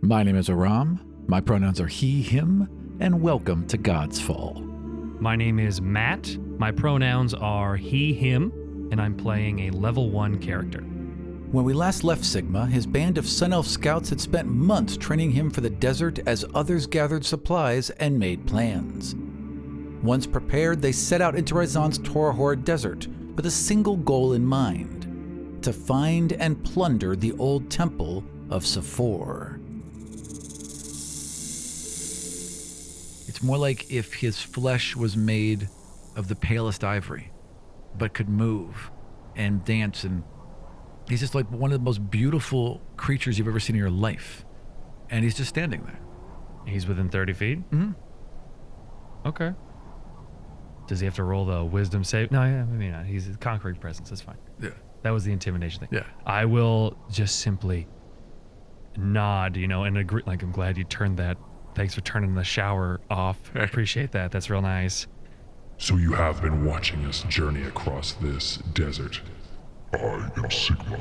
My name is Aram, my pronouns are he, him, and welcome to Godsfall. My name is Matt, my pronouns are he, him, and I'm playing a level 1 character. When we last left Sigma, his band of Sun Elf scouts had spent months training him for the desert as others gathered supplies and made plans. Once prepared, they set out into Ryzan's Torahora Desert with a single goal in mind: to find and plunder the old Temple of Siforr. It's more like if his flesh was made of the palest ivory, but could move and dance, and he's just like one of the most beautiful creatures you've ever seen in your life. And he's just standing there. He's within 30 feet? Mm-hmm. Okay. Does he have to roll the wisdom save? No, yeah, maybe not. He's a concrete presence. That's fine. Yeah. That was the intimidation thing. Yeah. I will just simply nod, and agree. Like, I'm glad you turned that. Thanks for turning the shower off. I appreciate that. That's real nice. So you have been watching us journey across this desert. I am Sigma.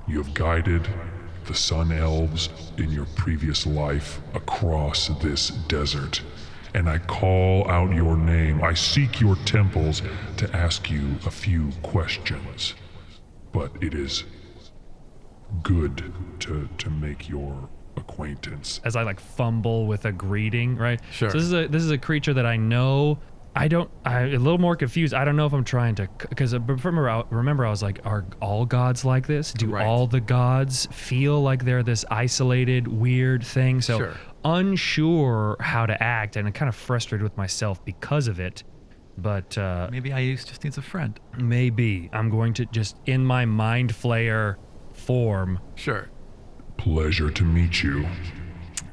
You have guided the Sun Elves in your previous life across this desert, and I call out your name. I seek your temples to ask you a few questions, but it is good to make your acquaintance. As I fumble with a greeting, right? Sure. So this is a creature that I know. I'm a little more confused. I don't know if I'm trying to, because remember I was like, are all gods like this? Do Right. all the gods feel like they're this isolated, weird thing? So Sure. Unsure how to act, and I'm kind of frustrated with myself because of it. But Maybe Ayus just needs a friend. maybe I'm going to just, in my mind flayer form. Sure. Pleasure to meet you.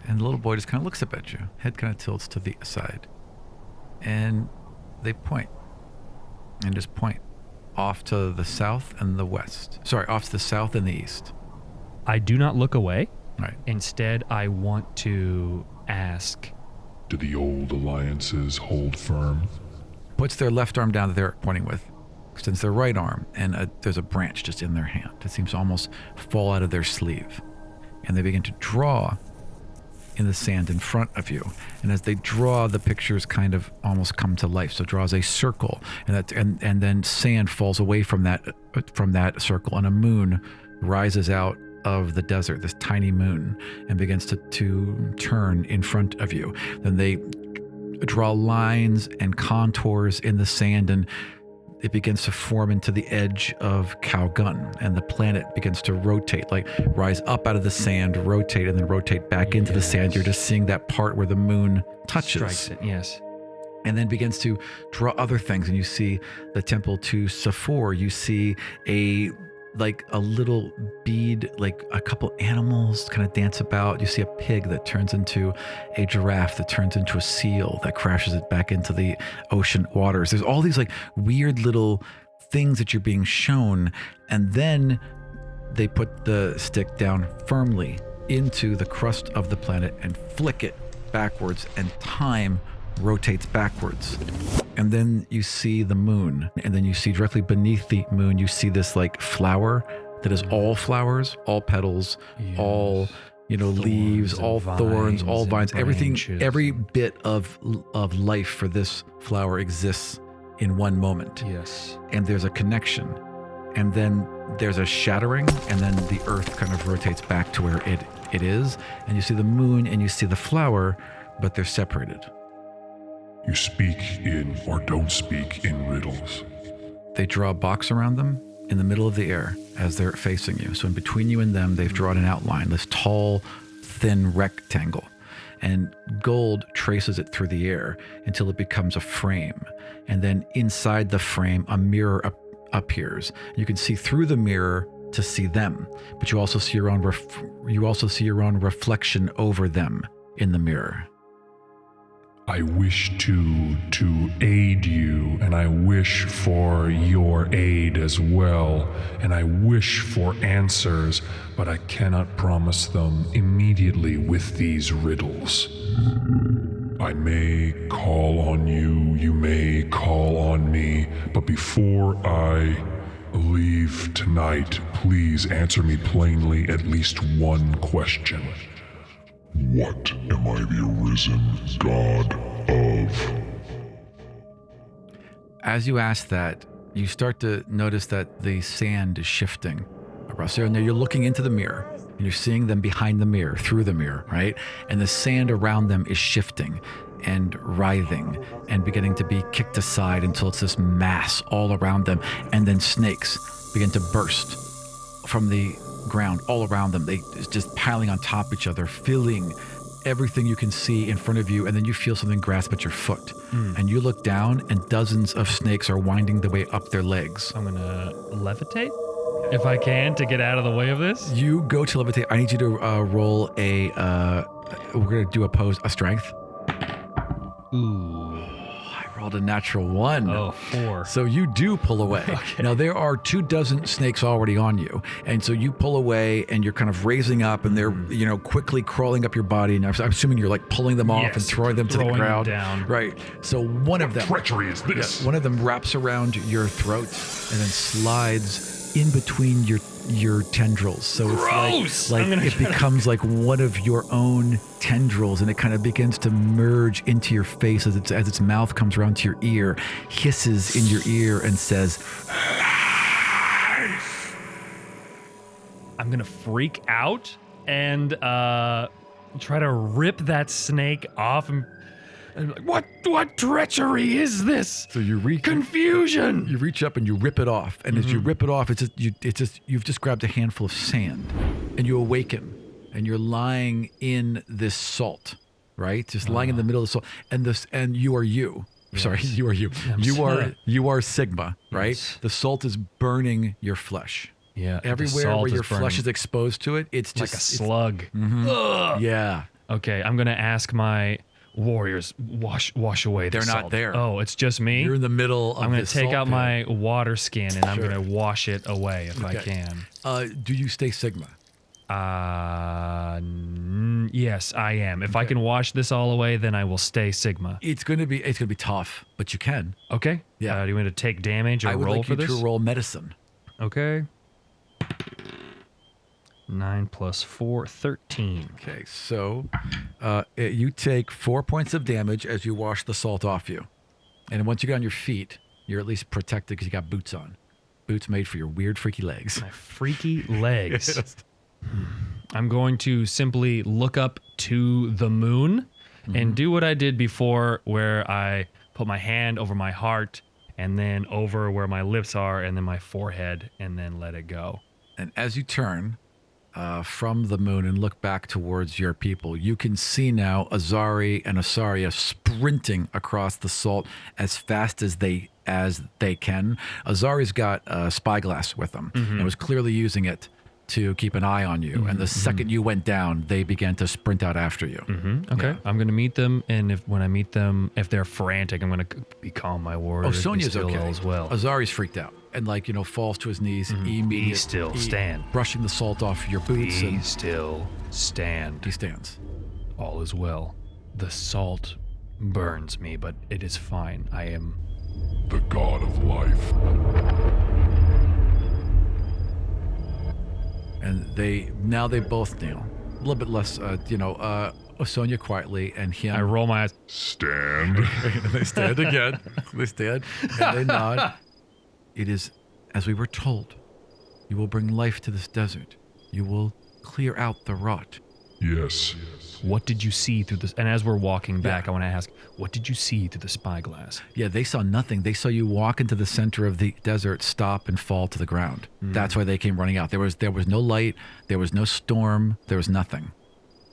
And the little boy just kind of looks up at you. Head kind of tilts to the side. And they point. And just point off to the south and the west. Sorry, off to the south and the east. I do not look away. Right. Instead, I want to ask, Do the old alliances hold firm? Puts their left arm down that they're pointing with. Extends their right arm, and there's a branch just in their hand. It seems to almost fall out of their sleeve. And they begin to draw in the sand in front of you. And as they draw, the pictures kind of almost come to life. So it draws a circle, and then sand falls away from that circle, and a moon rises out of the desert, this tiny moon, and begins to turn in front of you. Then they draw lines and contours in the sand, and it begins to form into the edge of Khalgun, and the planet begins to rotate, rise up out of the sand, rotate, and then rotate back into the sand. You're just seeing that part where the moon touches. strikes it, yes. And then begins to draw other things, and you see the Temple to Siforr. You see a little bead, a couple animals kind of dance about. You see a pig that turns into a giraffe, that turns into a seal, that crashes it back into the ocean waters. There's all these weird little things that you're being shown, and then they put the stick down firmly into the crust of the planet and flick it backwards, and time rotates backwards. And then you see the moon, and then you see directly beneath the moon, you see this flower that is all flowers, all petals, all leaves, all thorns, all vines, everything, every bit of life for this flower exists in one moment. Yes. And there's a connection, and then there's a shattering, and then the earth kind of rotates back to where it is, and you see the moon and you see the flower, but they're separated. You speak in or don't speak in riddles. They draw a box around them in the middle of the air as they're facing you. So in between you and them, they've drawn an outline, this tall, thin rectangle. And gold traces it through the air until it becomes a frame. And then inside the frame, a mirror appears. You can see through the mirror to see them, but you also see your own reflection over them in the mirror. I wish to aid you, and I wish for your aid as well, and I wish for answers, but I cannot promise them immediately with these riddles. I may call on you, you may call on me, but before I leave tonight, please answer me plainly at least one question. What am I the arisen god of? As you ask that, you start to notice that the sand is shifting. So now you're looking into the mirror, and you're seeing them behind the mirror, through the mirror, right? And the sand around them is shifting and writhing and beginning to be kicked aside until it's this mass all around them. And then snakes begin to burst from the ground all around them. They just piling on top of each other, filling everything you can see in front of you. And then you feel something grasp at your foot. And you look down, and dozens of snakes are winding their way up their legs. I'm gonna levitate if I can to get out of the way of this. You go to levitate. I need you to roll a. We're gonna do a strength. Ooh. I rolled a natural 1. Oh, 4. So you do pull away. Okay. Now there are 24 snakes already on you, and so you pull away, and you're kind of raising up, and they're quickly crawling up your body. And I'm assuming you're like pulling them off and throwing them to the ground. Down. Right. So one of them. Treachery is this? One of them wraps around your throat and then slides in between your tendrils. So it's Gross! like it becomes like one of your own tendrils, and it kind of begins to merge into your face as its mouth comes around to your ear, hisses in your ear, and says, "Life." I'm gonna freak out and try to rip that snake off and like, what treachery is this? So you reach Confusion. You reach up and you rip it off, and as you rip it off, you've just grabbed a handful of sand, and you awaken, and you're lying in this salt, right? Just lying in the middle of the salt, and you are you. Yes. Sorry, you are you. You are Sigma, right? Yes. The salt is burning your flesh. Yeah. Everywhere where your flesh is exposed to it, it's just like a slug. Yeah. Okay, I'm gonna ask my warriors wash away the They're salt. not there. Oh, it's just me. You're in the middle of I'm gonna this take salt out pit. my water skin and I'm Sure. gonna wash it away if I Okay. can. Do you stay Sigma? Yes, I am. If I can wash this all away, then I will stay Sigma. It's gonna be tough, but you can. Okay. Yeah. Do you want me to take damage or I would roll like for you this? to roll medicine. Okay. 9 + 4, 13. Okay, so you take 4 points of damage as you wash the salt off you. And once you get on your feet, you're at least protected because you got boots on. Boots made for your weird, freaky legs. My freaky legs. I'm going to simply look up to the moon and do what I did before, where I put my hand over my heart and then over where my lips are and then my forehead and then let it go. And as you turn from the moon and look back towards your people, you can see now Azari and Asaria sprinting across the salt as fast as they can. Azari's got a spyglass with them and was clearly using it to keep an eye on you. And the second you went down, they began to sprint out after you. Okay. Yeah. I'm going to meet them, and when I meet them, if they're frantic, I'm going to be calm my warriors. Oh, Sonya's be still okay. as well. Azari's freaked out and falls to his knees immediately. Be still, stand. Brushing the salt off your boots, Be and still, stand. he stands. All is well. The salt burns me, but it is fine. I am... The god of life. And they both kneel. A little bit less, Sonya quietly, and him. I roll my eyes. Stand. They stand again. They stand, and they nod. It is as we were told. You will bring life to this desert. You will clear out the rot. Yes. What did you see through this? And as we're walking back, I want to ask, what did you see through the spyglass? Yeah, they saw nothing. They saw you walk into the center of the desert, stop, and fall to the ground. That's why they came running out. There was no light. There was no storm. There was nothing.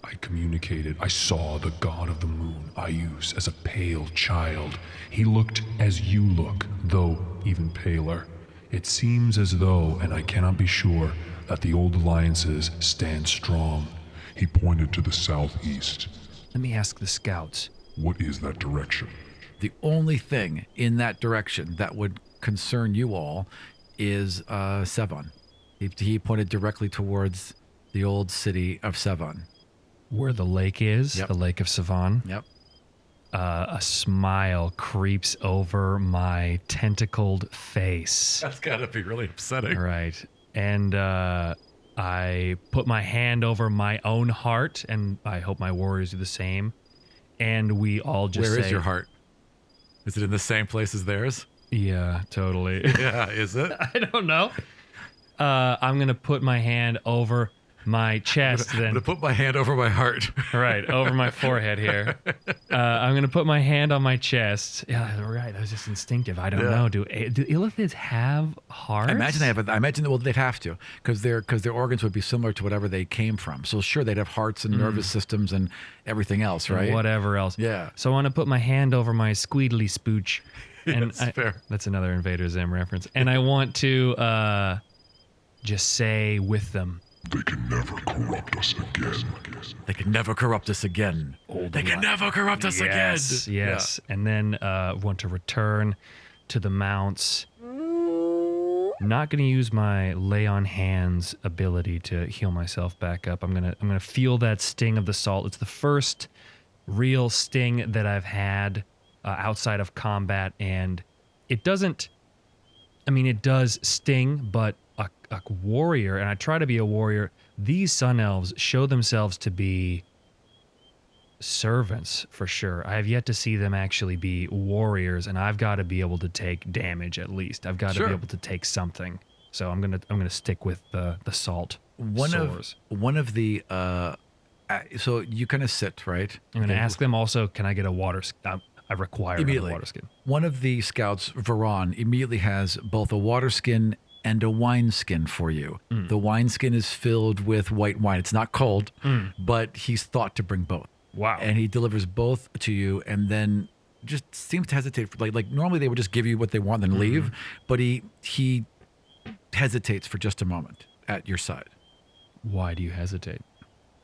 I communicated. I saw the god of the moon, Ayus, as a pale child. He looked as you look, though even paler. It seems as though, and I cannot be sure, that the old alliances stand strong. He pointed to the southeast. Let me ask the scouts. What is that direction? The only thing in that direction that would concern you all is Sevon. He pointed directly towards the old city of Sevon. Where the lake is, Yep. the Lake of Sivan. Yep. a smile creeps over my tentacled face. That's got to be really upsetting. Right. And I put my hand over my own heart, and I hope my warriors do the same. And we all just Where say, is your heart? Is it in the same place as theirs? Yeah, totally. Yeah, is it? I don't know. I'm going to put my hand over my chest I'm then. gonna put my hand over my heart. Right, over my forehead here. I'm going to put my hand on my chest. Yeah, right. That was just instinctive. I don't know. Do illithids have hearts? I imagine they have. I imagine they'd have to, because their organs would be similar to whatever they came from. So sure, they'd have hearts and nervous systems and everything else, right? And whatever else. Yeah. So I want to put my hand over my squeedly spooch. And That's fair. That's another Invader Zim reference. And I want to just say with them, They can never corrupt us again. They can never corrupt us again. They can never corrupt us again. Yes. And then want to return to the mounts. Not going to use my lay on hands ability to heal myself back up. I'm gonna feel that sting of the salt. It's the first real sting that I've had outside of combat, and it doesn't. I mean, it does sting, but a warrior, and I try to be a warrior. These Sun Elves show themselves to be servants for sure. I have yet to see them actually be warriors, and I've got to be able to take damage at least. I've got to be able to take something. So I'm gonna stick with the salt. One of the so you kind of sit, right? I'm gonna ask them also. Can I get a water? I require a water skin. One of the scouts, Varan, immediately has both a water skin and a wine skin for you. The wine skin is filled with white wine. It's not cold, but he's thought to bring both. Wow. And he delivers both to you, and then just seems to hesitate. Like normally they would just give you what they want and then leave, but he hesitates for just a moment at your side. Why do you hesitate?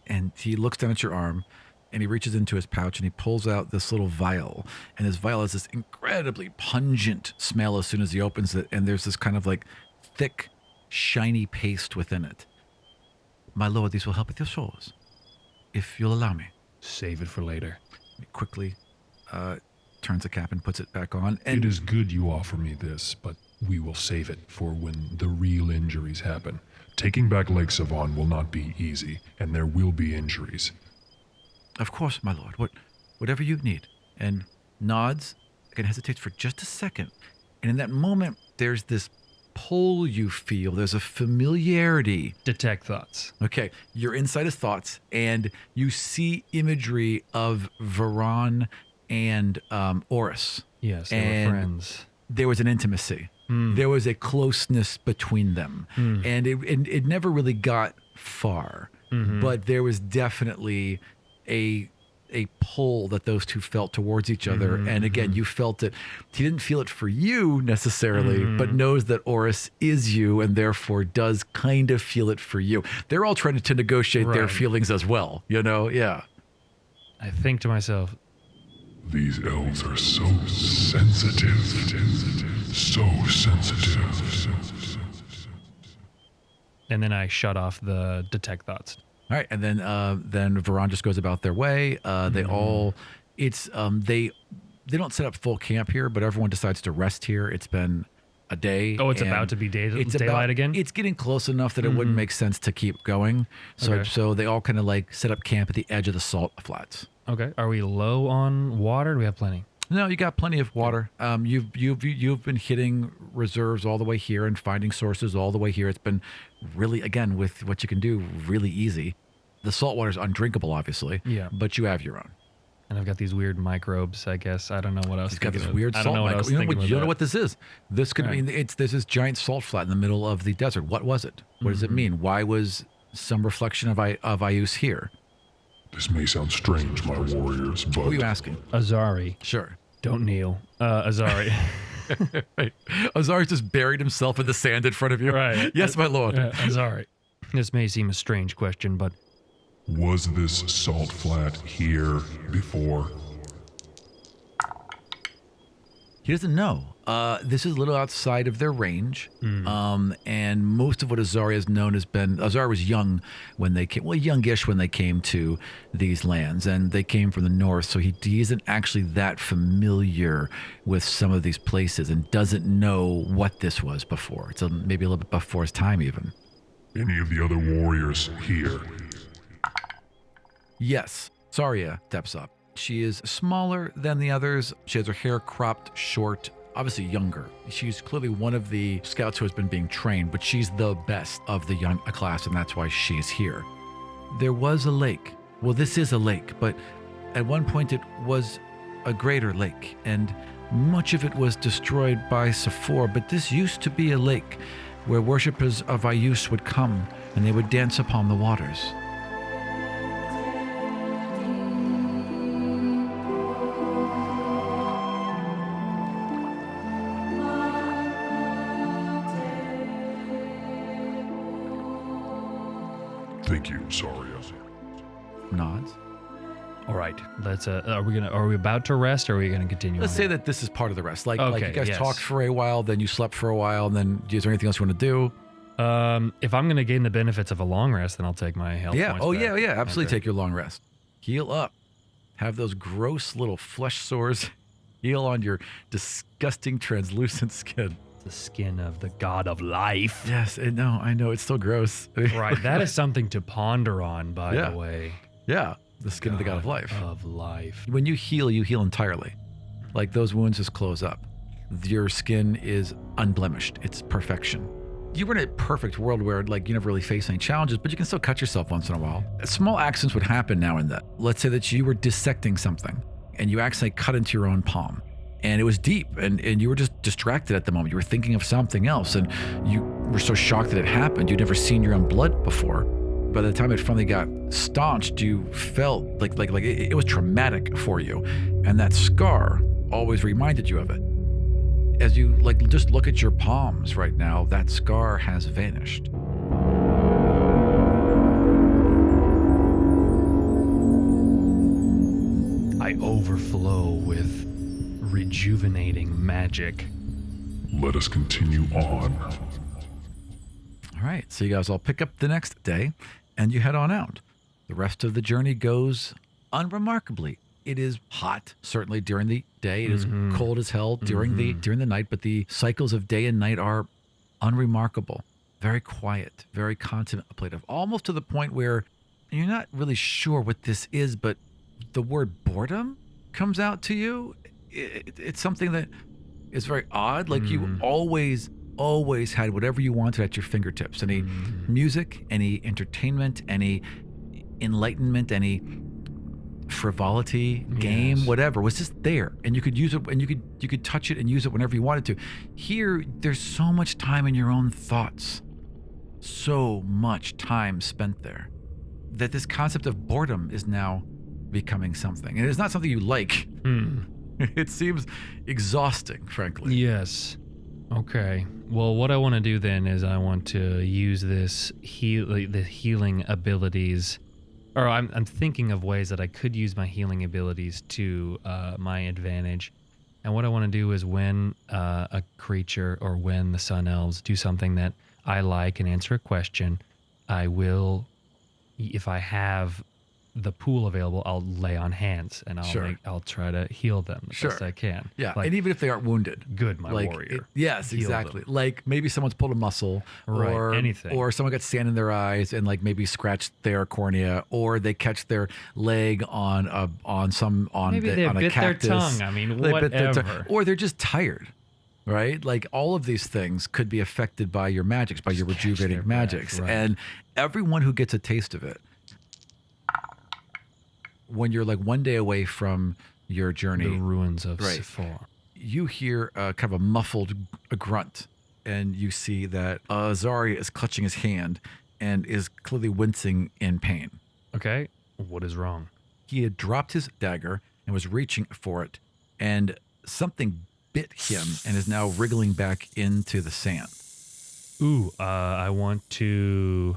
And he looks down at your arm, and he reaches into his pouch and he pulls out this little vial. And this vial has this incredibly pungent smell as soon as he opens it. And there's this kind of like thick, shiny paste within it. My lord, these will help with your sores, if you'll allow me. Save it for later. He quickly turns the cap and puts it back on. And It is good you offer me this, but we will save it for when the real injuries happen. Taking back Lake Savon will not be easy, and there will be injuries. Of course, my lord, whatever you need. And nods, again hesitates for just a second. And in that moment, there's this pull you feel. There's a familiarity. Detect thoughts. Okay, you're inside his thoughts, and you see imagery of Varan and Oris. Yes, they were friends. There was an intimacy. There was a closeness between them. And it never really got far. But there was definitely a pull that those two felt towards each other. And again, you felt it. He didn't feel it for you necessarily, but knows that Oris is you and therefore does kind of feel it for you. They're all trying to negotiate their feelings as well, you know? Yeah. I think to myself, These elves are so sensitive. So sensitive. and then I shut off the detect thoughts. All right, and then Varan just goes about their way. They all, they don't set up full camp here, but everyone decides to rest here. It's been a day. Oh, it's and about to be it's daylight again? It's getting close enough that it wouldn't make sense to keep going. So they all kind of like set up camp at the edge of the salt flats. Okay. Are we low on water? Do we have plenty? No, you got plenty of water. You've been hitting reserves all the way here and finding sources all the way here. It's been really, again, with what you can do, really easy. The salt water is undrinkable, obviously. Yeah. But you have your own. And I've got these weird microbes, I guess. I don't know what else. He's got this weird salt microbe. You don't know what this is. This could mean there's this giant salt flat in the middle of the desert. What was it? What does it mean? Why was some reflection of Ayus here? This may sound strange, my warriors, but... Who are you asking? Azari. Sure. Don't kneel. Azari. Right. Azari's just buried himself in the sand in front of you. Right. Yes, my lord. Azari. This may seem a strange question, but... Was this salt flat here before? He doesn't know. This is a little outside of their range, and most of what Azaria has known has been Azaria was young when they came, well, youngish when they came to these lands, and they came from the north, so he isn't actually that familiar with some of these places and doesn't know what this was before. It's maybe a little bit before his time, even. Any of the other warriors here? Yes, Zarya steps up. She is smaller than the others. She has her hair cropped short. Obviously younger. She's clearly one of the scouts who has been being trained, but she's the best of the young class, and that's why she's here. There was a lake. Well, this is a lake, but at one point it was a greater lake, and much of it was destroyed by Siforr, but this used to be a lake where worshippers of Ayus would come, and they would dance upon the waters. Thank you, Zarya. Nods. All right. Let's. Are we about to rest, or are we gonna continue? Let's say that this is part of the rest. Like you guys yes. talked for a while, then you slept for a while, and then is there anything else you want to do? If I'm gonna gain the benefits of a long rest, then I'll take my health Yeah. points Oh, back. yeah. Absolutely. Okay. Take your long rest. Heal up. Have those gross little flesh sores heal on your disgusting translucent skin. The skin of the god of life. Yes. I know. It's still gross. Right. That is something to ponder on, by the way. Yeah. The skin of the god of life. Of life. When you heal entirely. Like those wounds just close up. Your skin is unblemished. It's perfection. You were in a perfect world where like you never really face any challenges, but you can still cut yourself once in a while. Small accidents would happen now and then. Let's say that you were dissecting something and you accidentally cut into your own palm. And it was deep, and you were just distracted at the moment. You were thinking of something else, and you were so shocked that it happened. You'd never seen your own blood before. By the time it finally got staunched, you felt like it was traumatic for you. And that scar always reminded you of it. As you just look at your palms right now, that scar has vanished. I overflow with rejuvenating magic. Let us continue on. All right, so you guys all pick up the next day, and you head on out. The rest of the journey goes unremarkably. It is hot, certainly during the day. It is cold as hell during the night, but the cycles of day and night are unremarkable. Very quiet, very contemplative, almost to the point where you're not really sure what this is, but the word boredom comes out to you. It's something that is very odd. Like you always had whatever you wanted at your fingertips. Any music, any entertainment, any enlightenment, any frivolity, game, whatever was just there, and you could use it, and you could touch it and use it whenever you wanted to. Here, there's so much time in your own thoughts, so much time spent there, that this concept of boredom is now becoming something, and it's not something you like. It seems exhausting, frankly. Yes. Okay. Well, what I want to do then is I want to use the healing abilities, or I'm thinking of ways that I could use my healing abilities to my advantage. And what I want to do is when a creature or when the Sun Elves do something that I like and answer a question, I will, if I have the pool available, I'll lay on hands and I'll try to heal them as best I can. Yeah, and even if they aren't wounded. Good, my warrior. Yes, Heal exactly. them. Like maybe someone's pulled a muscle, or anything, or someone got sand in their eyes and like maybe scratched their cornea, or they catch their leg on a bit cactus. Their tongue. I mean, They bit their whatever. tongue. Or they're just tired. Right? Like all of these things could be affected by your magics, by your rejuvenating magics. Right. And everyone who gets a taste of it, when you're like one day away from your journey, The ruins of Siforr. you hear kind of a muffled grunt, and you see that Zarya is clutching his hand and is clearly wincing in pain. Okay, what is wrong? He had dropped his dagger and was reaching for it, and something bit him and is now wriggling back into the sand. Ooh, I want to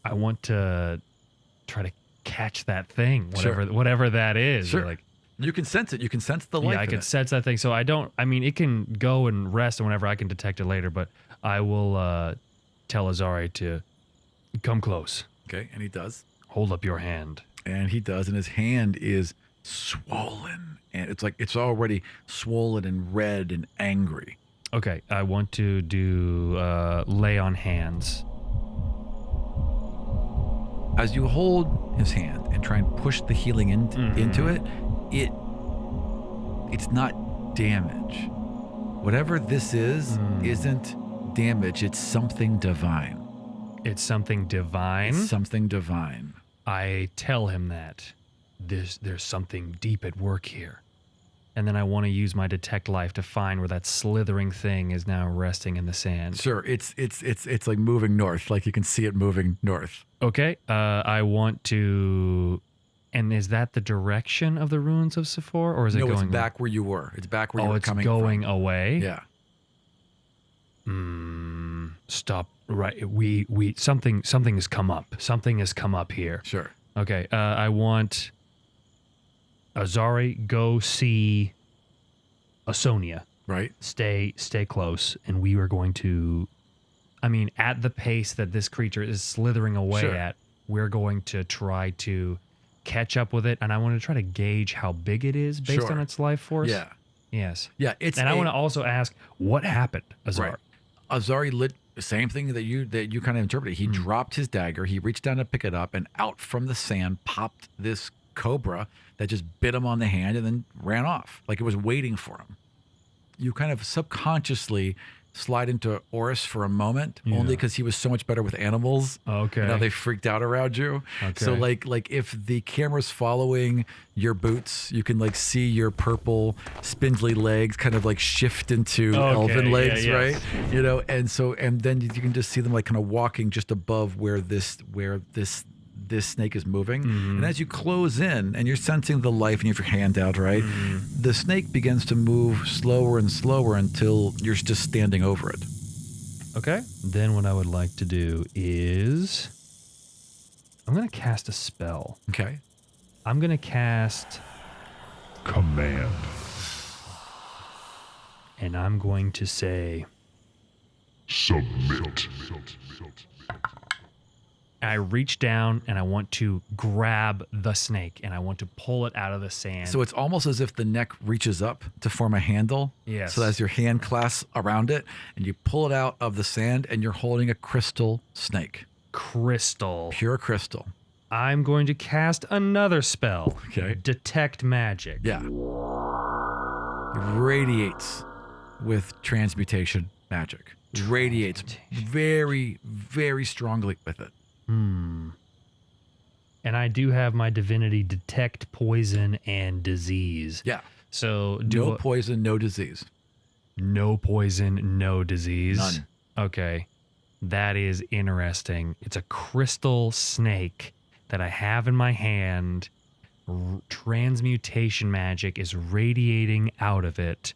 try to catch that thing, whatever that is. Sure. Or like You can sense it. You can sense the life. Yeah, I in can it. sense that thing. So it can go and rest and whenever I can detect it later, but I will tell Azari to come close. Okay, and he does. Hold up your hand. And he does, and his hand is swollen. And it's already swollen and red and angry. Okay, I want to do lay on hands. As you hold his hand and try and push the healing into it, it's not damage. Whatever this isn't damage. It's something divine. It's something divine? It's something divine. I tell him that there's something deep at work here. And then I want to use my detect life to find where that slithering thing is now resting in the sand. Sure, it's like moving north. Like you can see it moving north. Okay, I want to. And is that the direction of the ruins of Siforr, or is it going? No, it's back where you were. It's back where you were coming from. Oh, it's going away. Yeah. Stop. Right. We something has come up. Something has come up here. Sure. Okay. I want Azari go see Asonia. Right. Stay close, and we are going to. I mean, at the pace that this creature is slithering away at, we're going to try to catch up with it, and I want to try to gauge how big it is based on its life force. Yeah. Yes. Yeah. I want to also ask what happened, Azari. Right. Azari lit the same thing that you kind of interpreted. He dropped his dagger. He reached down to pick it up, and out from the sand popped this cobra that just bit him on the hand and then ran off like it was waiting for him. You kind of subconsciously slide into Oris for a moment, only because he was so much better with animals. Okay. Now they freaked out around you. Okay. So like if the camera's following your boots, you can like see your purple spindly legs kind of like shift into elven legs, right? You know, and then you can just see them like kind of walking just above where this snake is moving. And as you close in and you're sensing the life and you have your hand out, right? The snake begins to move slower and slower until you're just standing over it. Okay. Then what I would like to do is I'm going to cast a spell. Okay. I'm going to cast Command. and I'm going to say Submit. I reach down and I want to grab the snake and I want to pull it out of the sand. So it's almost as if the neck reaches up to form a handle. Yes. So as your hand clasps around it and you pull it out of the sand and you're holding a crystal snake. Crystal. Pure crystal. I'm going to cast another spell. Okay. Detect magic. Yeah. It radiates with transmutation magic. It radiates very, very strongly with it. And I do have my divinity detect poison and disease. Yeah. So No poison, no disease. no poison, no disease. None. Okay. That is interesting. It's a crystal snake that I have in my hand. Transmutation magic is radiating out of it.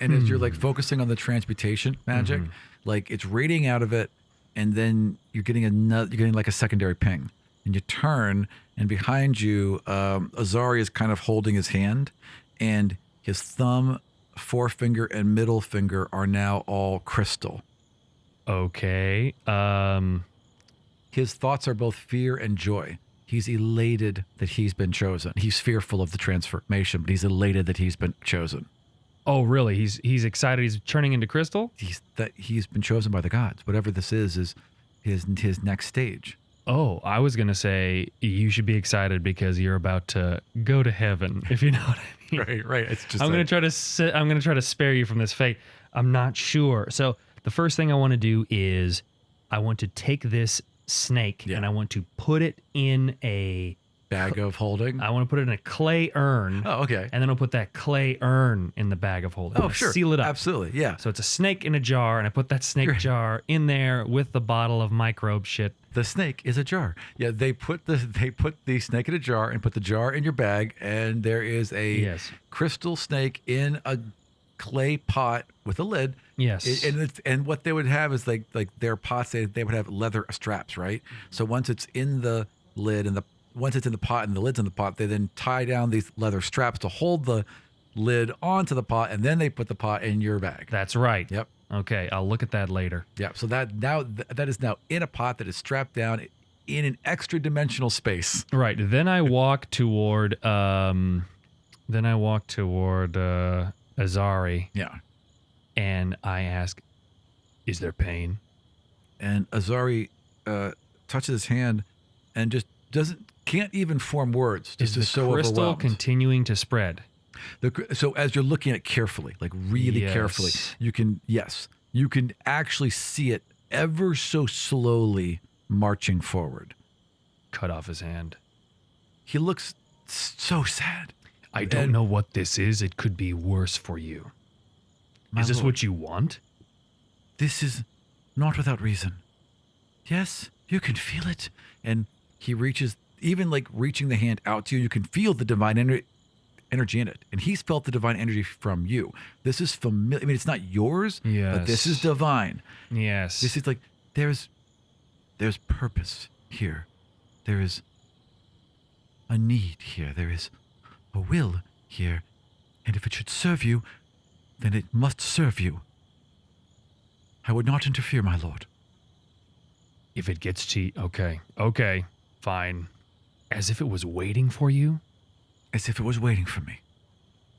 And as you're like focusing on the transmutation magic, like it's radiating out of it, and then you're getting like a secondary ping. And you turn, and behind you, Azari is kind of holding his hand, and his thumb, forefinger, and middle finger are now all crystal. Okay. His thoughts are both fear and joy. He's elated that he's been chosen. He's fearful of the transformation, but he's elated that he's been chosen. Oh, really? He's excited. He's turning into crystal? He's been chosen by the gods. Whatever this is his next stage. Oh, I was going to say you should be excited because you're about to go to heaven, if you know what I mean. Right. It's just I'm going to try to spare you from this fate. I'm not sure. So, the first thing I want to do is I want to take this snake and I want to put it in a bag of holding. I want to put it in a clay urn. Oh, okay. And then I'll put that clay urn in the bag of holding. Oh, sure. Seal it up. Absolutely. Yeah. So it's a snake in a jar, and I put that snake jar in there with the bottle of microbe shit. The snake is a jar. Yeah, they put the snake in a jar and put the jar in your bag, and there is a crystal snake in a clay pot with a lid. Yes. And what they would have is like their pots, they would have leather straps, right? So once it's in the lid and the once it's in the pot and the lid's in the pot, they then tie down these leather straps to hold the lid onto the pot, and then they put the pot in your bag. That's right. Yep. Okay, I'll look at that later. Yep. So that is now in a pot that is strapped down in an extra dimensional space. Right. Then I walk toward Azari. Yeah. And I ask, "Is there pain?" And Azari touches his hand and just can't even form words. Just Is the crystal overwhelmed. continuing to spread? So as you're looking at it carefully, like really carefully, you can actually see it ever so slowly marching forward. Cut off his hand. He looks so sad. I don't know what this is. It could be worse for you. Is this what you want? This is not without reason. Yes, you can feel it. And he reaches, even like reaching the hand out to you, you can feel the divine energy in it. And he's felt the divine energy from you. This is familiar. I mean, it's not yours, but this is divine. Yes. This is like, there's purpose here. There is a need here. There is a will here. And if it should serve you, then it must serve you. I would not interfere, my lord. If it gets to okay, fine. As if it was waiting for you? As if it was waiting for me.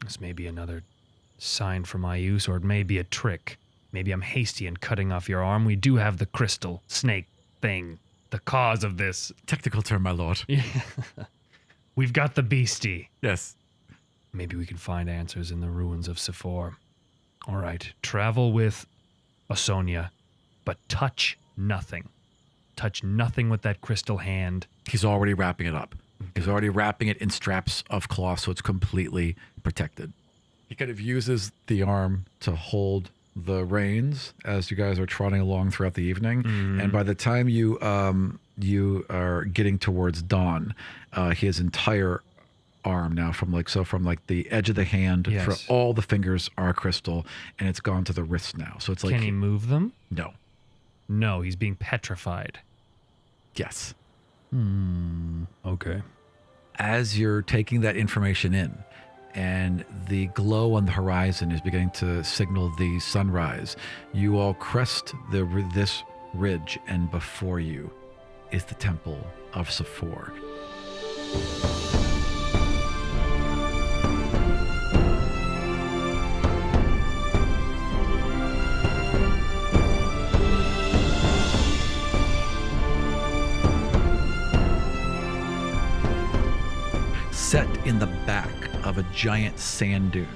This may be another sign for my use, or it may be a trick. Maybe I'm hasty in cutting off your arm. We do have the crystal snake thing, the cause of this. Technical term, my lord. Yeah. We've got the beastie. Yes. Maybe we can find answers in the ruins of Siforr. All right, travel with Osonia, but touch nothing. Touch nothing with that crystal hand. He's already wrapping it up. He's already wrapping it in straps of cloth so it's completely protected. He kind of uses the arm to hold the reins as you guys are trotting along throughout the evening. And by the time you are getting towards dawn, his entire arm now from the edge of the hand, for all the fingers are crystal, and it's gone to the wrist now. So it's like, can he move them? No, he's being petrified. Yes. Okay. As you're taking that information in, and the glow on the horizon is beginning to signal the sunrise, you all crest this ridge, and before you is the Temple of Siforr. Set in the back of a giant sand dune,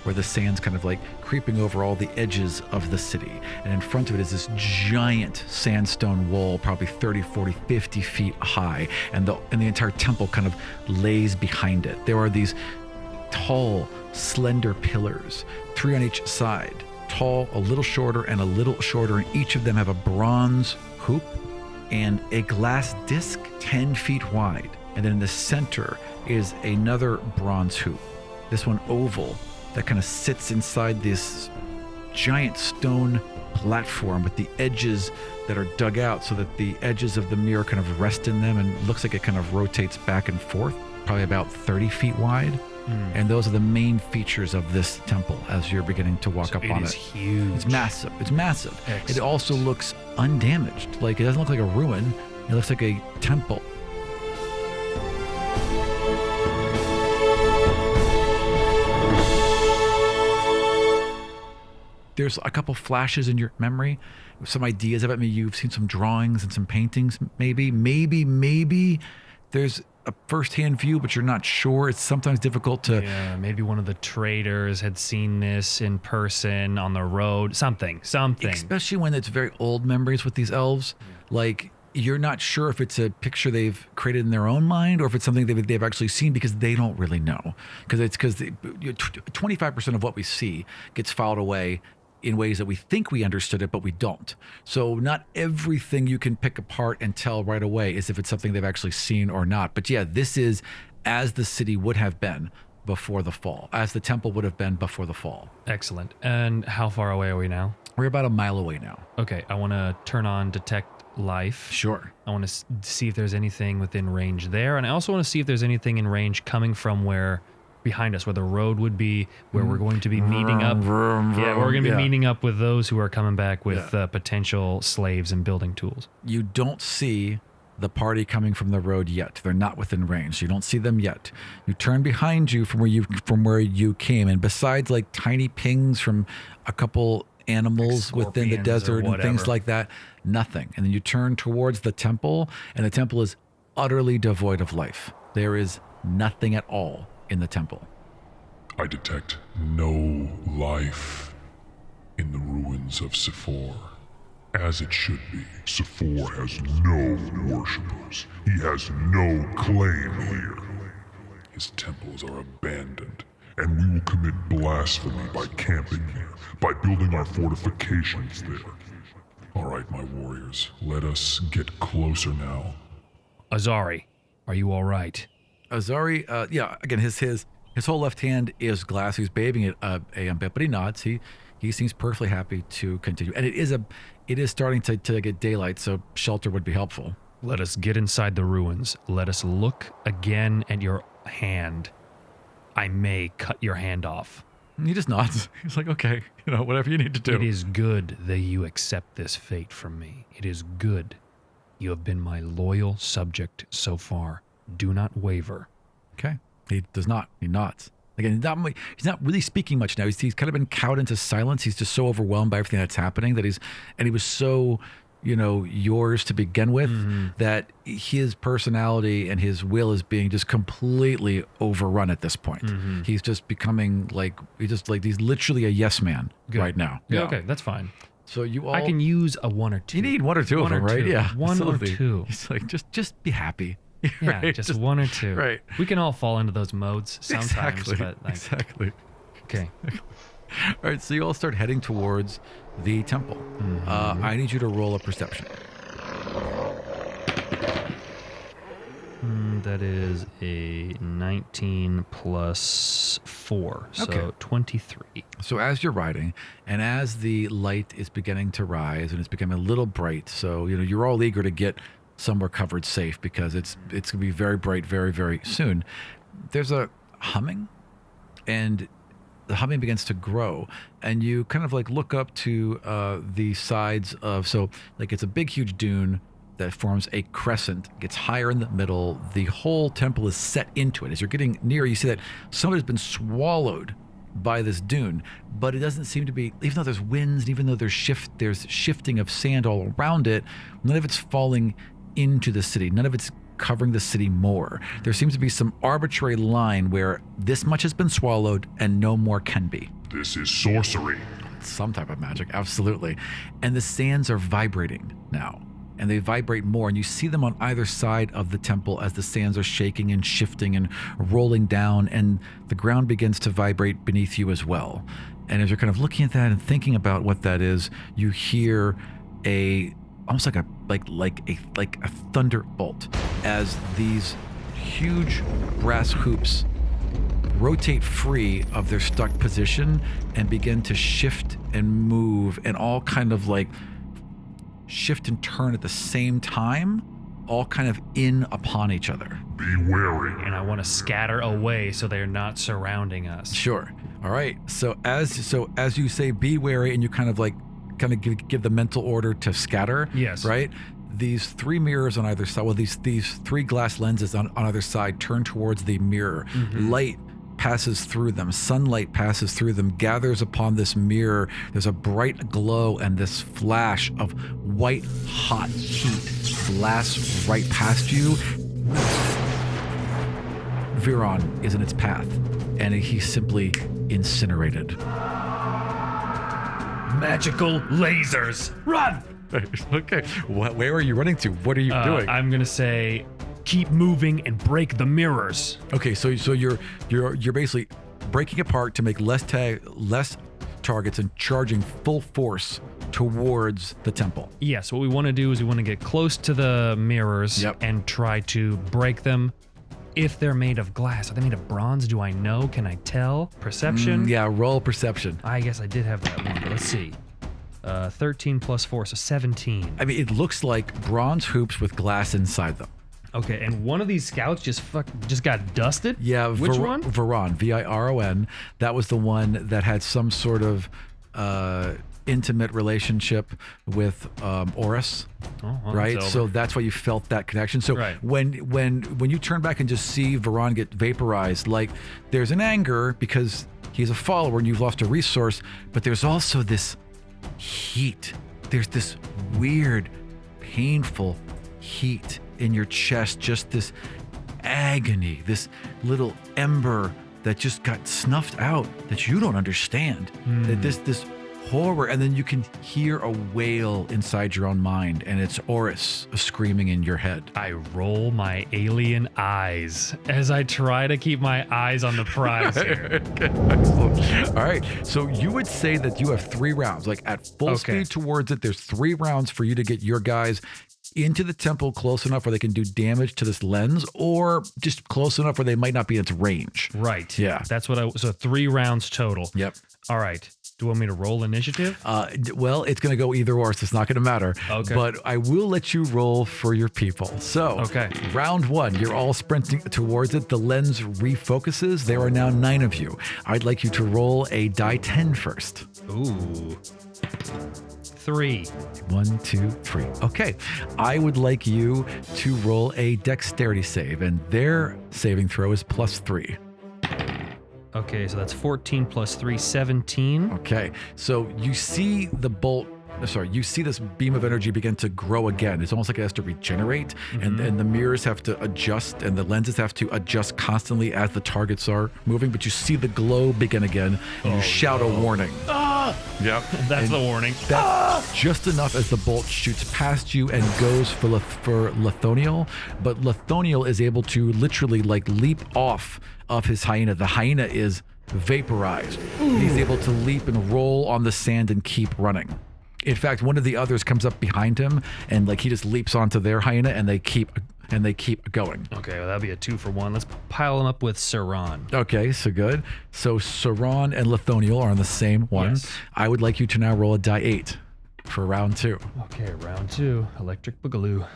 where the sand's kind of like creeping over all the edges of the city. And in front of it is this giant sandstone wall, probably 30, 40, 50 feet high. And the entire temple kind of lays behind it. There are these tall, slender pillars, 3 on each side, tall, a little shorter, and a little shorter. And each of them have a bronze hoop and a glass disc 10 feet wide. And then in the center is another bronze hoop, this one oval, that kind of sits inside this giant stone platform with the edges that are dug out so that the edges of the mirror kind of rest in them, and looks like it kind of rotates back and forth, probably about 30 feet wide. And those are the main features of this temple as you're beginning to walk up on it. It is huge. It's massive. It's massive. Excellent. It also looks undamaged. Like, it doesn't look like a ruin. It looks like a temple. There's a couple flashes in your memory, some ideas of it. Maybe you've seen some drawings and some paintings. Maybe there's a first-hand view, but you're not sure. It's sometimes difficult to... Yeah, maybe one of the traders had seen this in person on the road. Something. Especially when it's very old memories with these elves. Like, you're not sure if it's a picture they've created in their own mind or if it's something they've actually seen, because they don't really know. Because 25% of what we see gets filed away in ways that we think we understood it, but we don't. So not everything you can pick apart and tell right away is if it's something they've actually seen or not. But yeah, this is as the city would have been before the fall, as the temple would have been before the fall. Excellent. And how far away are we now? We're about a mile away now. Okay, I want to turn on detect life. Sure. I want to see if there's anything within range there. And I also want to see if there's anything in range coming from where behind us, where the road would be, where we're going to be meeting up. Yeah, we're going to be meeting up with those who are coming back with potential slaves and building tools. You don't see the party coming from the road yet. They're not within range. You don't see them yet. You turn behind you from where you came, and besides like tiny pings from a couple animals within the desert and things like that, nothing. And then you turn towards the temple, and the temple is utterly devoid of life. There is nothing at all in the temple. I detect no life in the ruins of Siforr. As it should be. Siforr has no worshippers. He has no claim here. His temples are abandoned, and we will commit blasphemy by camping here, by building our fortifications there. All right, my warriors, let us get closer now. Azari, are you all right? Azari, again, his whole left hand is glass. He's bathing it a bit, but he nods. He seems perfectly happy to continue. And it is starting to get daylight, so shelter would be helpful. Let us get inside the ruins. Let us look again at your hand. I may cut your hand off. He just nods. He's like, okay, whatever you need to do. It is good that you accept this fate from me. It is good. You have been my loyal subject so far. Do not waver. Okay. He does not. He nods. Again, he's not really speaking much now. He's kind of been cowed into silence. He's just so overwhelmed by everything that's happening and he was so, yours to begin with, that his personality and his will is being just completely overrun at this point. He's just becoming he's literally a yes man right now. Yeah. Okay, that's fine. So you all, I can use a one or two. You need one or two of them, right? Yeah, one absolutely. or two. He's like, just be happy. Yeah, right? just one or two. Right. We can all fall into those modes sometimes. Exactly. Okay. All right, so you all start heading towards the temple. I need you to roll a perception. That is a 19 plus 4, so 23. So as you're riding, and as the light is beginning to rise, and it's becoming a little bright, so you're all eager to get somewhere covered safe because it's going to be very bright very, very soon. There's a humming, and the humming begins to grow, and you kind of look up to the sides of, it's a big huge dune that forms a crescent, gets higher in the middle. The whole temple is set into it. As you're getting near, you see that some of it has been swallowed by this dune, but it doesn't seem to be, even though there's winds, and even though there's shifting of sand all around it, none of it's falling into the city. None of it's covering the city more. There seems to be some arbitrary line where this much has been swallowed and no more can be. This is sorcery. Some type of magic, absolutely. And the sands are vibrating now, and they vibrate more, and you see them on either side of the temple as the sands are shaking and shifting and rolling down, and the ground begins to vibrate beneath you as well. And as you're kind of looking at that and thinking about what that is, you hear almost like a thunderbolt as these huge brass hoops rotate free of their stuck position and begin to shift and move and all kind of shift and turn at the same time, all kind of in upon each other. Be wary. And I want to scatter away so they're not surrounding us. Sure. All right. So as you say, be wary, and you kind of give the mental order to scatter. Yes. Right? These three mirrors on either side, these three glass lenses on either side turn towards the mirror. Light passes through them. Sunlight passes through them, gathers upon this mirror. There's a bright glow and this flash of white hot heat blasts right past you. Viron is in its path, and he's simply incinerated. Magical lasers. Run! Okay. Where are you running to? What are you doing? I'm gonna say, keep moving and break the mirrors. Okay, so you're basically breaking apart to make less targets and charging full force towards the temple. Yes, what we want to do is we want to get close to the mirrors and try to break them. If they're made of glass, are they made of bronze? Do I know? Can I tell? Perception? Yeah, roll perception. I guess I did have that one, but let's see. 13 plus 4, so 17. I mean, it looks like bronze hoops with glass inside them. Okay, and one of these scouts just got dusted? Yeah. Which one? Viron, Viron. That was the one that had some sort of intimate relationship with Oris. Oh, well, right? it's over. So that's why you felt that connection. So Right. when you turn back and just see Viron get vaporized, like there's an anger because he's a follower and you've lost a resource, but there's also this heat. There's this weird, painful heat in your chest, just this agony, this little ember that just got snuffed out that you don't understand. That this horror, and then you can hear a wail inside your own mind, and it's Oris screaming in your head. I roll my alien eyes as I try to keep my eyes on the prize here. Excellent. All right, so you would say that you have 3 rounds, like at full speed towards it. There's 3 rounds for you to get your guys into the temple close enough where they can do damage to this lens, or just close enough where they might not be in its range. Right. Yeah. That's what so 3 rounds total. Yep. All right. Do you want me to roll initiative? Well, it's going to go either or, so it's not going to matter. Okay. But I will let you roll for your people. So, round 1, you're all sprinting towards it. The lens refocuses. There are now 9 of you. I'd like you to roll a die 10 first. Ooh. 3. 1, 2, 3. Okay. I would like you to roll a dexterity save, and their saving throw is +3. Okay, so that's 14 plus 3, 17. Okay, so you see the bolt. You see this beam of energy begin to grow again. It's almost like it has to regenerate, and the mirrors have to adjust, and the lenses have to adjust constantly as the targets are moving. But you see the glow begin again, and you shout a warning. Yep. That's the warning. That's just enough as the bolt shoots past you and goes for Lethoniel, but Lethoniel is able to literally like leap off of his hyena. The hyena is vaporized. He's able to leap and roll on the sand and keep running. In fact, one of the others comes up behind him and like he just leaps onto their hyena and they keep going. Okay, well that'll be a 2 for 1. Let's pile them up with Saran. Okay, so good. So Saran and Lethoniel are on the same one. Yes. I would like you to now roll a die 8 for round 2. Okay, round 2. Electric Boogaloo.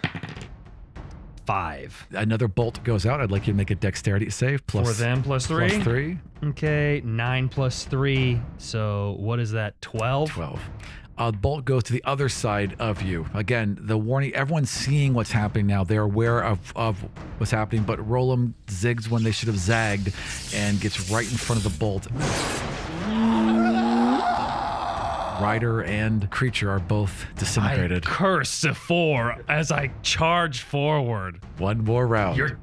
5. Another bolt goes out. I'd like you to make a dexterity save. For them, plus 3? Plus 3. Okay, 9 plus 3. So what is that, 12? 12. A bolt goes to the other side of you. Again, the warning, everyone's seeing what's happening now. They're aware of what's happening, but Rolam zigs when they should have zagged and gets right in front of the bolt. Rider and creature are both disintegrated. I curse Siforr as I charge forward. One more round. You're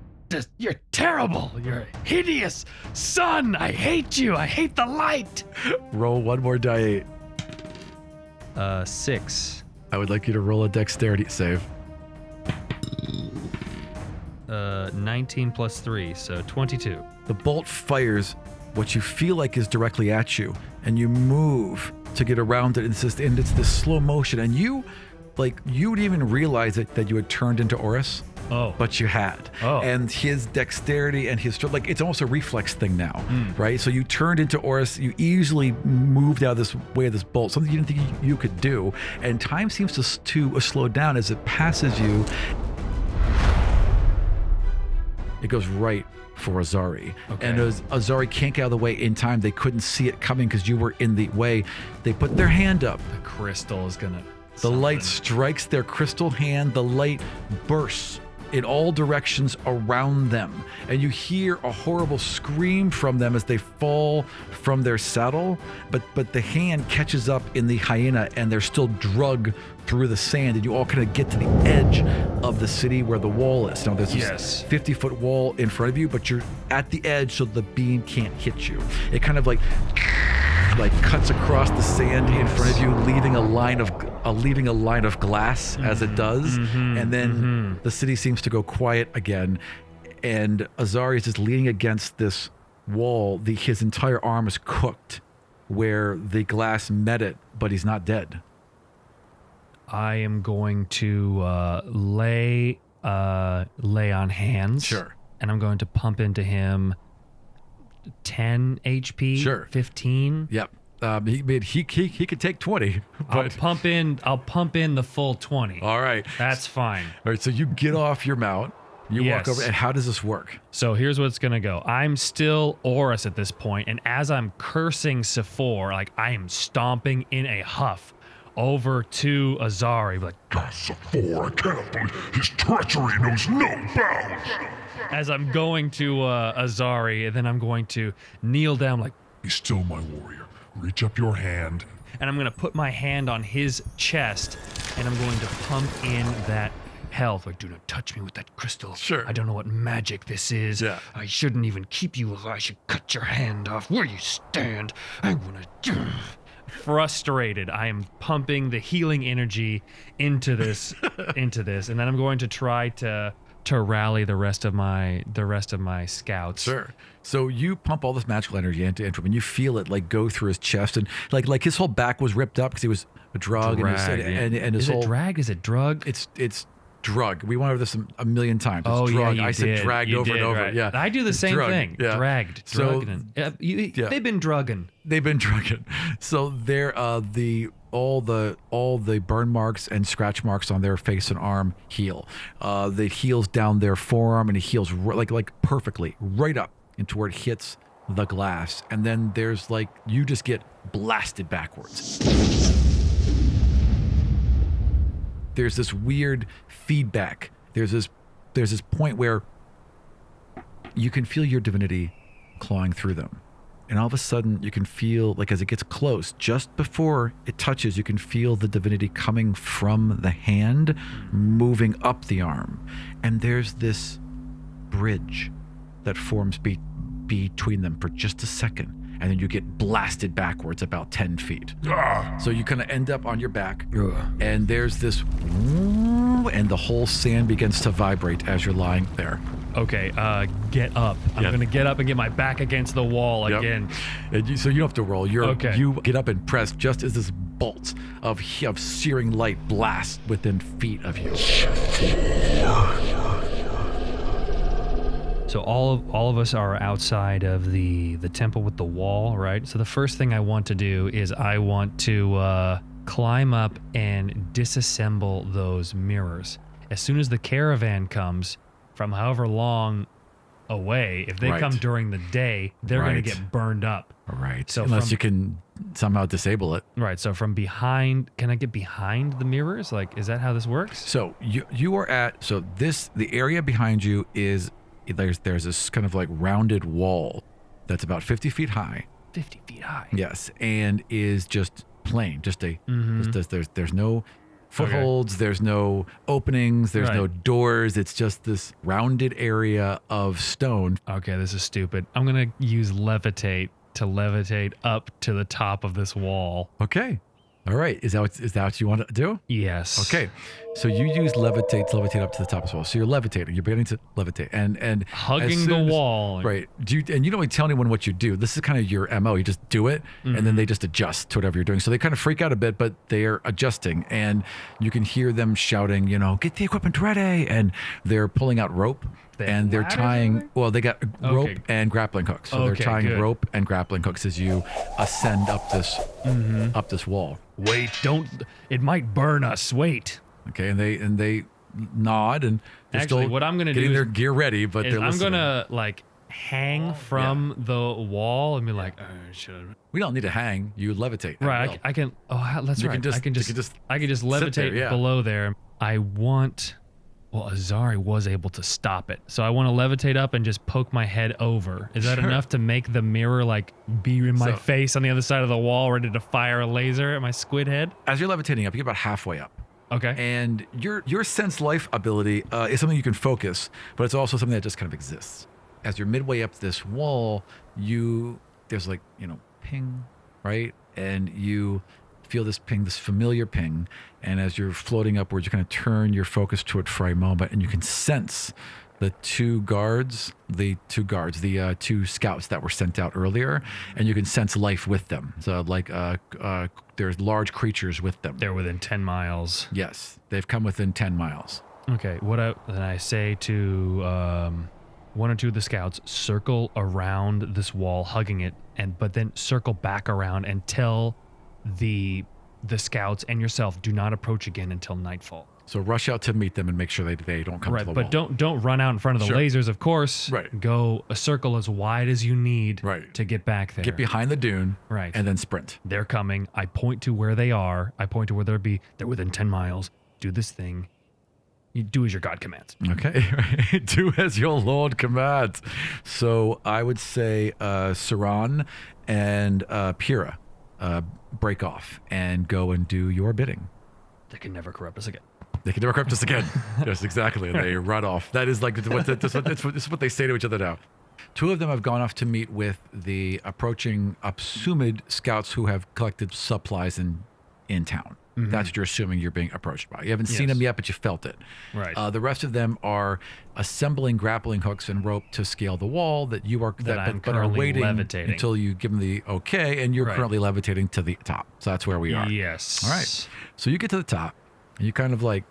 terrible. You're hideous. Sun, I hate you. I hate the light. Roll one more die 8. 6. I would like you to roll a dexterity save. 19 plus 3, so 22. The bolt fires what you feel like is directly at you, and you move to get around it, and it's this slow motion, and you would even realize that you had turned into Oris. Oh. But you had. Oh. And his dexterity and his, like, it's almost a reflex thing now, right? So you turned into Oris, you easily moved out of this way of this bolt, something you didn't think you could do. And time seems to slow down as it passes you. It goes right for Azari. Okay. And as Azari can't get out of the way in time, they couldn't see it coming because you were in the way. They put their hand up. The crystal is gonna... The light strikes their crystal hand. The light bursts in all directions around them, and you hear a horrible scream from them as they fall from their saddle, but the hand catches up in the hyena and they're still drug through the sand, and you all kind of get to the edge of the city where the wall is. Now there's this 50-foot wall in front of you, but you're at the edge so the beam can't hit you. It kind of like cuts across the sand in front of you, leaving a line of glass as it does, and then the city seems to go quiet again, and Azari is just leaning against this wall. His entire arm is cooked where the glass met it, but he's not dead. I am going to lay on hands. Sure. And I'm going to pump into him 10 HP. Sure. 15. Yep. He could take 20. I'll But pump in the full 20. all right. That's fine. All right. So you get off your mount. You walk Yes. over. And how does this work? So here's what's gonna go. I'm still Horus at this point, and as I'm cursing Siforr, like I am stomping in a huff over to Azari, like Siforr, I cannot believe his treachery knows no bounds. as I'm going to Azari, and then I'm going to kneel down, like, Be still, my warrior. Reach up your hand. and I'm gonna put my hand on his chest, and I'm going to pump in that health. Like, do not touch me with that crystal. Sure. I don't know what magic this is. Yeah. I shouldn't even keep you. I should cut your hand off where you stand. I wanna. Frustrated, I am pumping the healing energy into this, and then I'm going to try to rally the rest of my scouts. Sure. So you pump all this magical energy into him, and you feel it like go through his chest, and like his whole back was ripped up because he was a drug, Drag, and his is whole it dragged? Is it drug? it's drug. We went over this a million times. It's Oh, drug. yeah, you I said did. dragged You over did, and over. right. Yeah. I do the same Drug, thing. yeah. Dragged, So- drugging. Yeah. They've been drugging. They've been drugging. So they're all the burn marks and scratch marks on their face and arm heal. It heals down their forearm, and it heals like perfectly right up into where it hits the glass. And then there's like you just get blasted backwards. There's this weird feedback. There's this point where you can feel your divinity clawing through them. And all of a sudden, you can feel, like as it gets close, just before it touches, you can feel the divinity coming from the hand, moving up the arm. And there's this bridge that forms between them for just a second. And then you get blasted backwards about 10 feet. So you kind of end up on your back, and there's this, and the whole sand begins to vibrate as you're lying there. Okay, get up. I'm Yeah. gonna get up and get my back against the wall Yep. again. And so you don't have to roll. Okay. You get up and press just as this bolt of searing light blasts within feet of you. So all of us are outside of the temple with the wall, right? So the first thing I want to do is I want to climb up and disassemble those mirrors. As soon as the caravan comes from however long away, if they Right. come during the day, they're going Right. to get burned up. All right. So Unless from- you can somehow disable it. Right. So from behind, can I get behind the mirrors? Like, is that how this works? So you are at the area behind you is there's this kind of like rounded wall that's about 50 feet high. 50 feet high. Yes, and is just plain, just a Mhm. there's no footholds, there's no openings, there's no Right. doors. It's just this rounded area of stone. Okay, this is stupid. I'm going to use levitate to levitate up to the top of this wall. Okay. All right. Is that what you want to do? Yes. Okay. So you use levitate to levitate up to the top as well. So you're levitating. You're beginning to levitate and as Hugging soon the as- wall. Right. And you don't really tell anyone what you do. This is kind of your MO. You just do it, and then they just adjust to whatever you're doing. So they kind of freak out a bit, but they're adjusting, and you can hear them shouting, get the equipment ready, and they're pulling out rope. They have And they're ladders tying, over there? well, they got rope Okay. and grappling hooks. So they're Okay, tying good. rope and grappling hooks as you ascend up this wall. Wait, don't. It might burn us. Wait. Okay, and they nod, and they're Actually, still what I'm gonna do getting is- their gear ready, but Is they're I'm listening. gonna like hang from the wall and be like, should We don't need to hang. You levitate. at right. will. I can. Oh, that's You right. can just- I can you just. can just I can just sit there, levitate yeah. below there. I want. Well, Azari was able to stop it, so I want to levitate up and just poke my head over. Is that Sure. enough to make the mirror like be in my So- face on the other side of the wall, ready to fire a laser at my squid head? As you're levitating up, you get about halfway up. Okay. And your sense life ability is something you can focus, but it's also something that just kind of exists. As you're midway up this wall, there's like, ping, right? And you feel this ping, this familiar ping. And as you're floating upwards, you kind of turn your focus to it for a moment, and you can sense the two scouts that were sent out earlier, and you can sense life with them. So like there's large creatures with them. They're within 10 miles. Yes, they've come within 10 miles. Okay. Then I say to one or two of the scouts circle around this wall, hugging it, but then circle back around and tell the scouts and yourself, do not approach again until nightfall. So rush out to meet them and make sure they don't come to the wall. Right, but don't run out in front of the lasers, of course. Right. Go a circle as wide as you need Right. to get back there. Get behind the dune. Right. And then sprint. They're coming. I point to where they are. I point to where they'll be. They're within 10 miles. Do this thing. You do as your God commands. Okay. Do as your Lord commands. So I would say Saran and Pyrrha break off and go and do your bidding. They can never corrupt us again. They can never corrupt us again. Yes, exactly. They run off. That is like this is what they say to each other now. Two of them have gone off to meet with the approaching assumed scouts who have collected supplies in town. Mm-hmm. That's what you're assuming you're being approached by. You haven't seen them yet, but you felt it. Right. The rest of them are assembling grappling hooks and rope to scale the wall that you are but are waiting levitating until you give them the okay, and you're currently levitating to the top. So that's where we are. Yes. All right. So you get to the top, and you kind of like,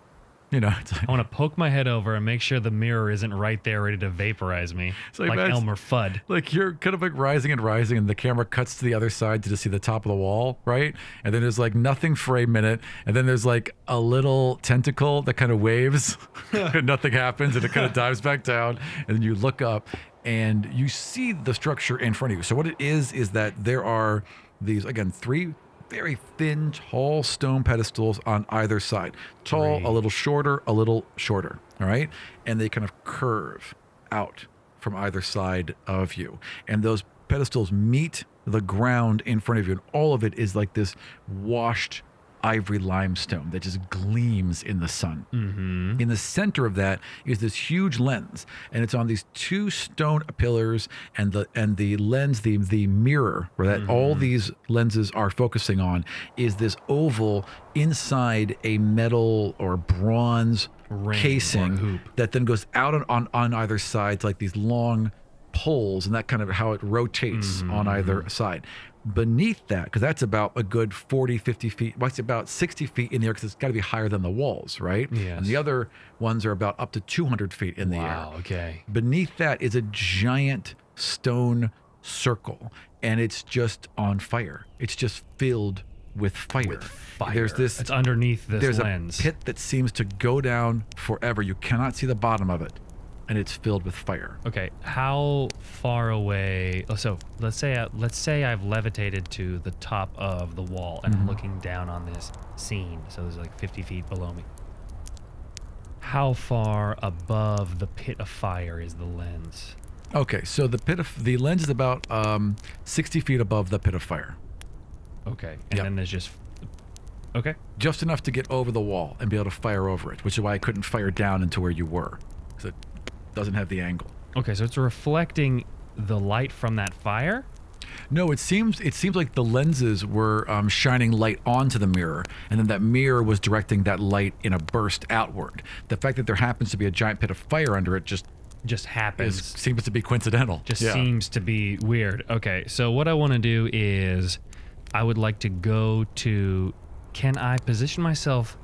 it's like, I want to poke my head over and make sure the mirror isn't right there ready to vaporize me, like Elmer Fudd. Like you're kind of like rising, and the camera cuts to the other side to just see the top of the wall, right? And then there's like nothing for a minute, and then there's like a little tentacle that kind of waves, and nothing happens, and it kind of dives back down, and then you look up, and you see the structure in front of you. So what it is that there are these, again, 3 very thin, tall stone pedestals on either side. Tall, a little shorter, all right? And they kind of curve out from either side of you. And those pedestals meet the ground in front of you, and all of it is like this washed ivory limestone that just gleams in the sun. Mm-hmm. In the center of that is this huge lens, and it's on these 2 stone pillars, and the lens, the mirror where that all these lenses are focusing on is this oval inside a metal or bronze casing that then goes out on either side to like these long poles, and that kind of how it rotates on either side. Beneath that, because that's about a good 40, 50 feet, well, it's about 60 feet in the air, because it's got to be higher than the walls, right? Yes. And the other ones are about up to 200 feet in the air. Wow, okay. Beneath that is a giant stone circle, and it's just on fire. It's just filled with fire. There's this. It's underneath this there's lens. A pit that seems to go down forever. You cannot see the bottom of it, and it's filled with fire. Okay, how far away? Oh, so let's say I've levitated to the top of the wall and I'm looking down on this scene. So there's like 50 feet below me. How far above the pit of fire is the lens? Okay, so the lens is about 60 feet above the pit of fire. Okay, and then there's just just enough to get over the wall and be able to fire over it, which is why I couldn't fire down into where you were, because it doesn't have the angle. Okay, so it's reflecting the light from that fire? No, it seems like the lenses were shining light onto the mirror, and then that mirror was directing that light in a burst outward. The fact that there happens to be a giant pit of fire under it just happens. Seems to be coincidental. Seems to be weird. Okay, so what I want to do is I would like to go to... Can I position myself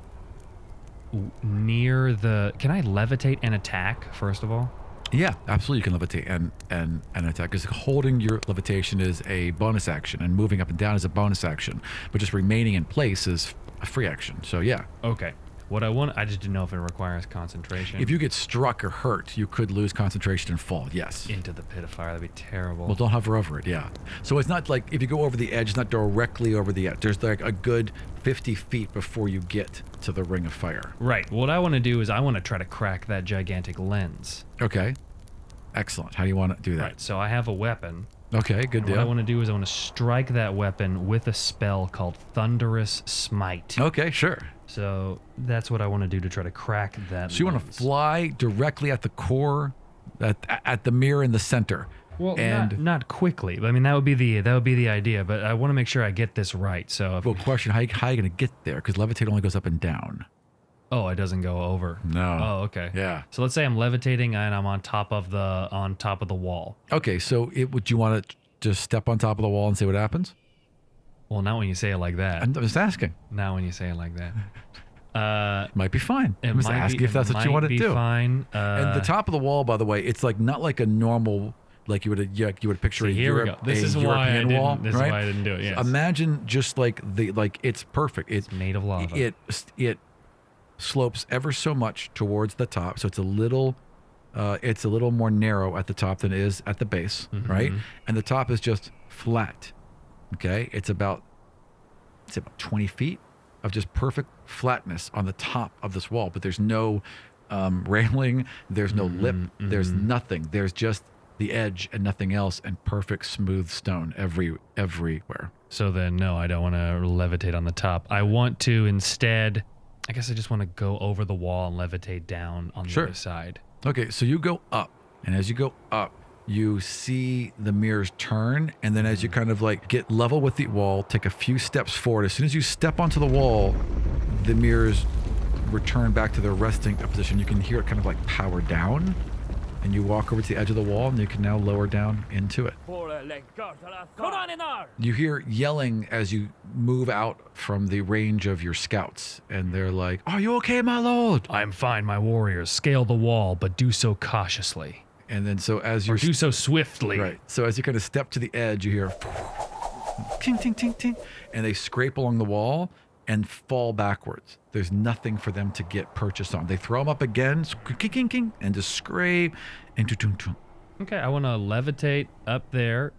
near the... Can I levitate and attack, first of all? Yeah, absolutely. You can levitate and attack, because holding your levitation is a bonus action, and moving up and down is a bonus action, but just remaining in place is a free action. So yeah. Okay. What I just didn't know if it requires concentration. If you get struck or hurt, you could lose concentration and fall. Yes. Into the pit of fire. That'd be terrible. Well, don't hover over it. Yeah. So it's not like if you go over the edge, it's not directly over the edge. There's like a good 50 feet before you get to the ring of fire. Right. What I want to do is I want to try to crack that gigantic lens. Okay. Excellent. How do you want to do that? Right. So I have a weapon. Okay, good deal. What I want to do is I want to strike that weapon with a spell called Thunderous Smite. Okay, sure. So that's what I want to do to try to crack that So you want to fly directly at the core, at the mirror in the center. Well, and not quickly. I mean, that would be the idea, but I want to make sure I get this right. So question, how are you going to get there? Because levitate only goes up and down. Oh, it doesn't go over. No. Oh, okay. Yeah. So let's say I'm levitating and I'm on top of the wall. Okay, so would you want to just step on top of the wall and see what happens? Well, not when you say it like that. I'm just asking. Not when you say it like that. Might be fine. It I'm just might asking be, if that's it what you might want to be do. Fine. And the top of the wall, by the way, it's like not like a normal, like you would picture a here we go. This is why I European wall, didn't. This right? is why I didn't do it. Yes. Imagine just like it's perfect. It's made of lava. It slopes ever so much towards the top, so it's a little more narrow at the top than it is at the base, right? And the top is just flat. Okay, it's about 20 feet of just perfect flatness on the top of this wall, but there's no railing, there's no lip, there's nothing. There's just the edge and nothing else, and perfect smooth stone everywhere. So then, no, I don't want to levitate on the top. I want to instead, I guess I just want to go over the wall and levitate down on the other side. Okay, so you go up, and as you go up, you see the mirrors turn, and then as you kind of like get level with the wall, take a few steps forward. As soon as you step onto the wall, the mirrors return back to their resting position. You can hear it kind of like power down, and you walk over to the edge of the wall, and you can now lower down into it. You hear yelling as you move out from the range of your scouts, and they're like, "Are you okay, my lord?" I'm fine, my warriors. Scale the wall, but do so cautiously. And then so as you do so swiftly. Right. So as you kind of step to the edge, you hear ting, ting, ting, ting, and they scrape along the wall and fall backwards. There's nothing for them to get purchased on. They throw them up again, and just scrape into tung. Okay, I want to levitate up there,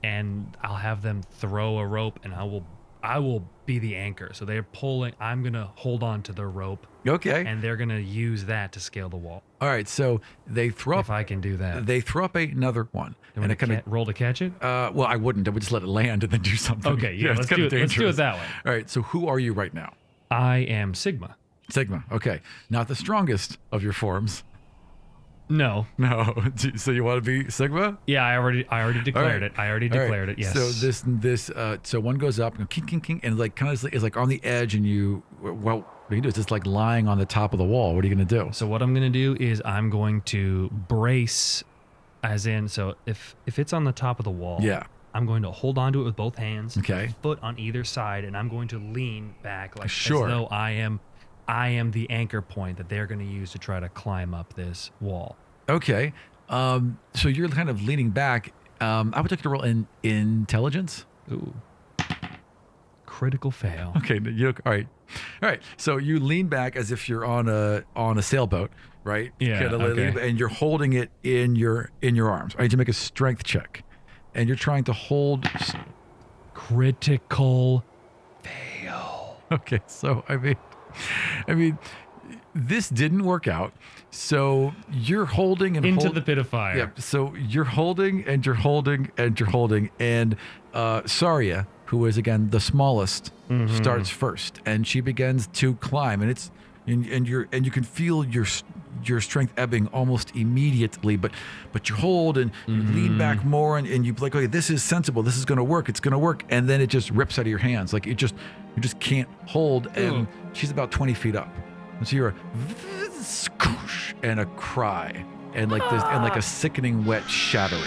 and I'll have them throw a rope, and I will be the anchor. So they're pulling. I'm gonna hold on to the rope. Okay. And they're gonna use that to scale the wall. All right. So they throw up. If I can do that. They throw up another one. And it kind of roll to catch it. Well, I wouldn't. I would just let it land and then do something. Okay. Yeah. Let's do it that way. All right. So who are you right now? I am Sigma. Sigma. Okay. Not the strongest of your forms. No. So you want to be Sigma? Yeah, I already declared it. I already declared it. Yes. So so one goes up and king, king, king, and like kind of is like on the edge, and what you do is just like lying on the top of the wall. What are you gonna do? So what I'm gonna do is I'm going to brace, as in, so if it's on the top of the wall, I'm going to hold onto it with both hands, foot on either side, and I'm going to lean back like as though I am the anchor point that they're going to use to try to climb up this wall. Okay. So you're kind of leaning back. I would like to roll in intelligence. Ooh. Critical fail. Okay. All right. So you lean back as if you're on a sailboat, right? Yeah. Okay. And you're holding it in your arms. I need to make a strength check, and you're trying to hold. Critical fail. Okay. So I mean, this didn't work out. So you're holding and into the pit of fire. Yeah. So you're holding and you're holding and you're holding, and Saria, who is again the smallest, starts first, and she begins to climb, and you can feel your strength ebbing almost immediately, but you hold and you lean back more, and you like, okay, this is sensible, this is going to work, it's going to work, and then it just rips out of your hands, like you just can't hold, and she's about 20 feet up, and so you're a scoosh and a cry, and like this, and like a sickening wet shattering.